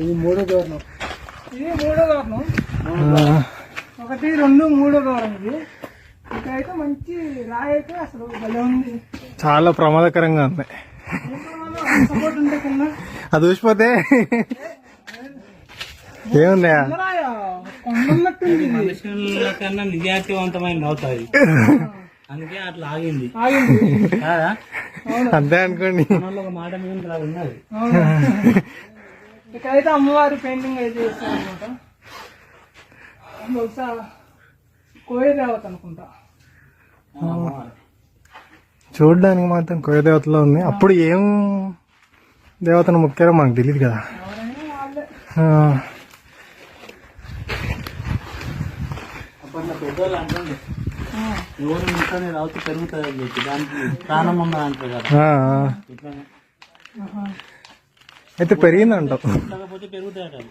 ఇది మూడో దూరం, ఒకటి రెండు మూడో దూరం. ఇది ఇకైతే మంచి రాయి అయితే అసలు భలే ఉంది, చాలా ప్రమాదకరంగా ఉంది. సపోర్ట్ ఉంటే కింద అది చూసిపోతే ఏముందా కొండన్నట్టుంది. మనుషుల కన్నా నిజాయితీవంతమైన అవుతుంది, అందుకే అట్లా ఆగింది. అంతే అనుకోండి. ఒక మాట మీద ఉన్నది. ఇకైతే అమ్మవారి పెయింటింగ్ అయితే చేస్తారు అనమాట. బహుశా కోయ దేవత అనుకుంటా. చూడడానికి మాత్రం కోయ దేవతలో ఉంది. అప్పుడు ఏం దేవతను మొక్కారో మనకు తెలియదు కదా. పెద్దోళ్ళు అంటుండే ఎవరు ముక్కని రావచ్చు పెరుగుతుంది అని చెప్పి, దానికి ప్రాణం ఉన్నది అంటారు కదా. అయితే పెరిగిందంటావు. లేకపోతే పెరుగుతాయి.